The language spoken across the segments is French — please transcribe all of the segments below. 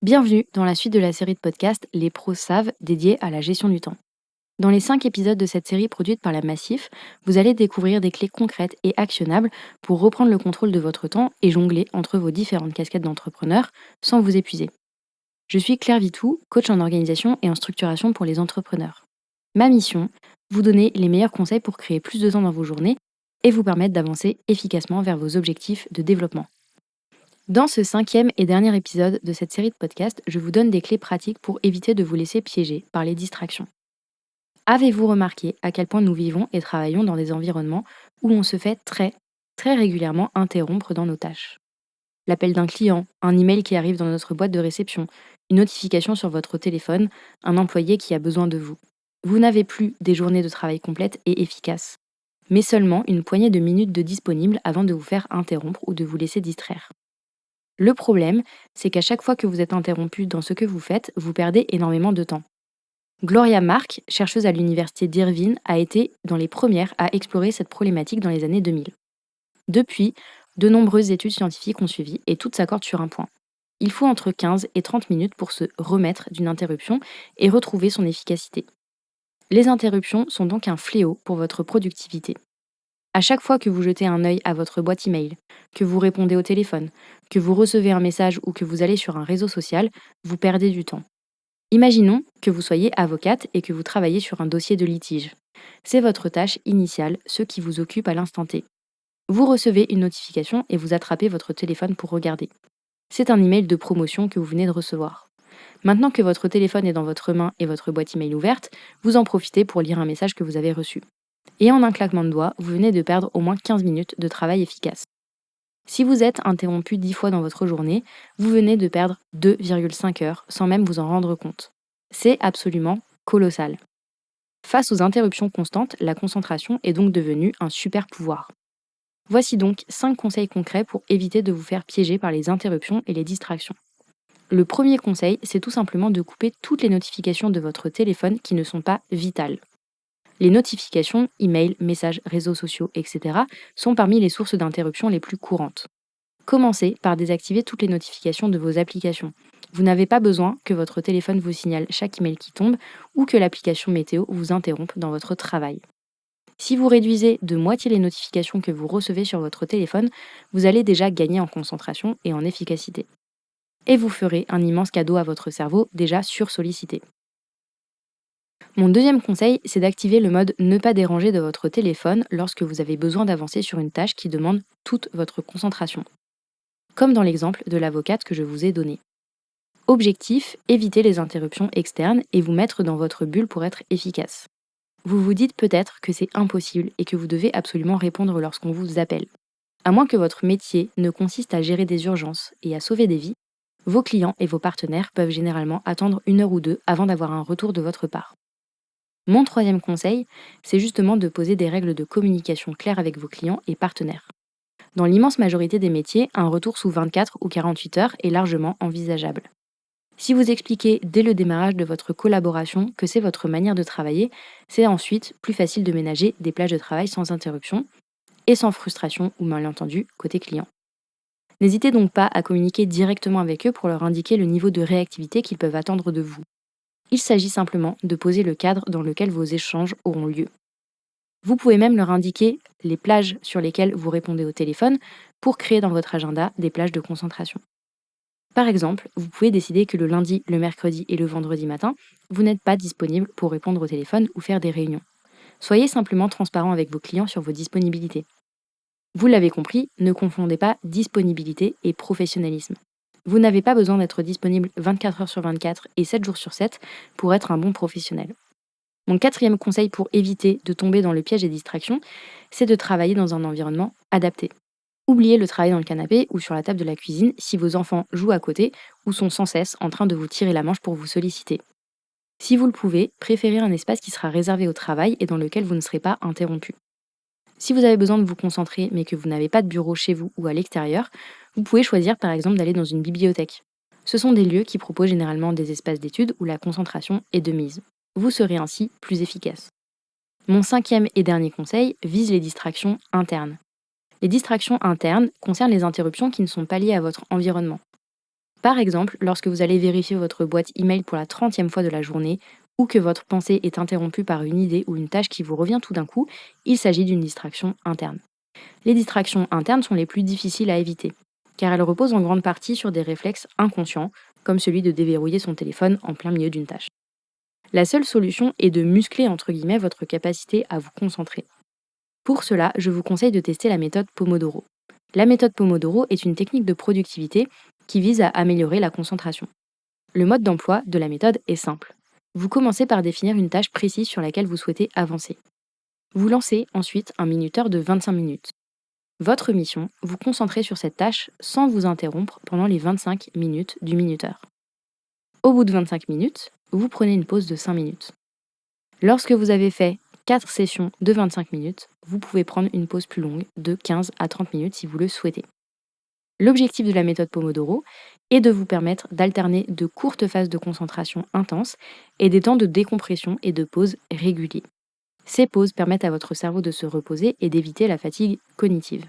Bienvenue dans la suite de la série de podcasts Les pros savent dédiée à la gestion du temps. Dans les 5 épisodes de cette série produite par la Massif, vous allez découvrir des clés concrètes et actionnables pour reprendre le contrôle de votre temps et jongler entre vos différentes casquettes d'entrepreneur sans vous épuiser. Je suis Claire Vitou, coach en organisation et en structuration pour les entrepreneurs. Ma mission, vous donner les meilleurs conseils pour créer plus de temps dans vos journées et vous permettre d'avancer efficacement vers vos objectifs de développement. Dans ce 5e et dernier épisode de cette série de podcasts, je vous donne des clés pratiques pour éviter de vous laisser piéger par les distractions. Avez-vous remarqué à quel point nous vivons et travaillons dans des environnements où on se fait très régulièrement interrompre dans nos tâches? L'appel d'un client, un email qui arrive dans notre boîte de réception, une notification sur votre téléphone, un employé qui a besoin de vous. Vous n'avez plus des journées de travail complètes et efficaces, mais seulement une poignée de minutes de disponibles avant de vous faire interrompre ou de vous laisser distraire. Le problème, c'est qu'à chaque fois que vous êtes interrompu dans ce que vous faites, vous perdez énormément de temps. Gloria Mark, chercheuse à l'université d'Irvine, a été dans les premières à explorer cette problématique dans les années 2000. Depuis, de nombreuses études scientifiques ont suivi et toutes s'accordent sur un point. Il faut entre 15 et 30 minutes pour se remettre d'une interruption et retrouver son efficacité. Les interruptions sont donc un fléau pour votre productivité. À chaque fois que vous jetez un œil à votre boîte email, que vous répondez au téléphone, que vous recevez un message ou que vous allez sur un réseau social, vous perdez du temps. Imaginons que vous soyez avocate et que vous travaillez sur un dossier de litige. C'est votre tâche initiale, ce qui vous occupe à l'instant T. Vous recevez une notification et vous attrapez votre téléphone pour regarder. C'est un email de promotion que vous venez de recevoir. Maintenant que votre téléphone est dans votre main et votre boîte email ouverte, vous en profitez pour lire un message que vous avez reçu. Et en un claquement de doigts, vous venez de perdre au moins 15 minutes de travail efficace. Si vous êtes interrompu 10 fois dans votre journée, vous venez de perdre 2,5 heures sans même vous en rendre compte. C'est absolument colossal. Face aux interruptions constantes, la concentration est donc devenue un super pouvoir. Voici donc 5 conseils concrets pour éviter de vous faire piéger par les interruptions et les distractions. Le premier conseil, c'est tout simplement de couper toutes les notifications de votre téléphone qui ne sont pas vitales. Les notifications, emails, messages, réseaux sociaux, etc. sont parmi les sources d'interruption les plus courantes. Commencez par désactiver toutes les notifications de vos applications. Vous n'avez pas besoin que votre téléphone vous signale chaque email qui tombe ou que l'application météo vous interrompe dans votre travail. Si vous réduisez de moitié les notifications que vous recevez sur votre téléphone, vous allez déjà gagner en concentration et en efficacité. Et vous ferez un immense cadeau à votre cerveau déjà sursollicité. Mon deuxième conseil, c'est d'activer le mode ne pas déranger de votre téléphone lorsque vous avez besoin d'avancer sur une tâche qui demande toute votre concentration. Comme dans l'exemple de l'avocate que je vous ai donné. Objectif, éviter les interruptions externes et vous mettre dans votre bulle pour être efficace. Vous vous dites peut-être que c'est impossible et que vous devez absolument répondre lorsqu'on vous appelle. À moins que votre métier ne consiste à gérer des urgences et à sauver des vies, vos clients et vos partenaires peuvent généralement attendre 1 heure ou 2 avant d'avoir un retour de votre part. Mon troisième conseil, c'est justement de poser des règles de communication claires avec vos clients et partenaires. Dans l'immense majorité des métiers, un retour sous 24 ou 48 heures est largement envisageable. Si vous expliquez dès le démarrage de votre collaboration que c'est votre manière de travailler, c'est ensuite plus facile de ménager des plages de travail sans interruption et sans frustration ou malentendu côté client. N'hésitez donc pas à communiquer directement avec eux pour leur indiquer le niveau de réactivité qu'ils peuvent attendre de vous. Il s'agit simplement de poser le cadre dans lequel vos échanges auront lieu. Vous pouvez même leur indiquer les plages sur lesquelles vous répondez au téléphone pour créer dans votre agenda des plages de concentration. Par exemple, vous pouvez décider que le lundi, le mercredi et le vendredi matin, vous n'êtes pas disponible pour répondre au téléphone ou faire des réunions. Soyez simplement transparent avec vos clients sur vos disponibilités. Vous l'avez compris, ne confondez pas disponibilité et professionnalisme. Vous n'avez pas besoin d'être disponible 24 heures sur 24 et 7 jours sur 7 pour être un bon professionnel. Mon quatrième conseil pour éviter de tomber dans le piège des distractions, c'est de travailler dans un environnement adapté. Oubliez le travail dans le canapé ou sur la table de la cuisine si vos enfants jouent à côté ou sont sans cesse en train de vous tirer la manche pour vous solliciter. Si vous le pouvez, préférez un espace qui sera réservé au travail et dans lequel vous ne serez pas interrompu. Si vous avez besoin de vous concentrer mais que vous n'avez pas de bureau chez vous ou à l'extérieur, vous pouvez choisir par exemple d'aller dans une bibliothèque. Ce sont des lieux qui proposent généralement des espaces d'études où la concentration est de mise. Vous serez ainsi plus efficace. Mon cinquième et dernier conseil vise les distractions internes. Les distractions internes concernent les interruptions qui ne sont pas liées à votre environnement. Par exemple, lorsque vous allez vérifier votre boîte email pour la 30e fois de la journée ou que votre pensée est interrompue par une idée ou une tâche qui vous revient tout d'un coup, il s'agit d'une distraction interne. Les distractions internes sont les plus difficiles à éviter, car elles reposent en grande partie sur des réflexes inconscients, comme celui de déverrouiller son téléphone en plein milieu d'une tâche. La seule solution est de muscler entre guillemets votre capacité à vous concentrer. Pour cela, je vous conseille de tester la méthode Pomodoro. La méthode Pomodoro est une technique de productivité qui vise à améliorer la concentration. Le mode d'emploi de la méthode est simple. Vous commencez par définir une tâche précise sur laquelle vous souhaitez avancer. Vous lancez ensuite un minuteur de 25 minutes. Votre mission, vous concentrer sur cette tâche sans vous interrompre pendant les 25 minutes du minuteur. Au bout de 25 minutes, vous prenez une pause de 5 minutes. Lorsque vous avez fait 4 sessions de 25 minutes, vous pouvez prendre une pause plus longue de 15 à 30 minutes si vous le souhaitez. L'objectif de la méthode Pomodoro est de vous permettre d'alterner de courtes phases de concentration intense et des temps de décompression et de pause réguliers. Ces pauses permettent à votre cerveau de se reposer et d'éviter la fatigue cognitive.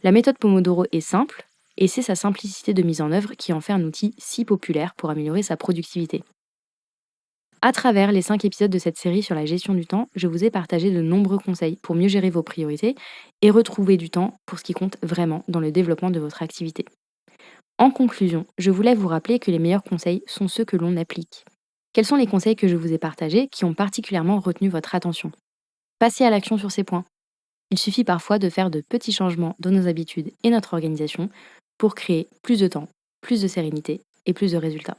La méthode Pomodoro est simple et c'est sa simplicité de mise en œuvre qui en fait un outil si populaire pour améliorer sa productivité. À travers les 5 épisodes de cette série sur la gestion du temps, je vous ai partagé de nombreux conseils pour mieux gérer vos priorités et retrouver du temps pour ce qui compte vraiment dans le développement de votre activité. En conclusion, je voulais vous rappeler que les meilleurs conseils sont ceux que l'on applique. Quels sont les conseils que je vous ai partagés qui ont particulièrement retenu votre attention? Passez à l'action sur ces points. Il suffit parfois de faire de petits changements dans nos habitudes et notre organisation pour créer plus de temps, plus de sérénité et plus de résultats.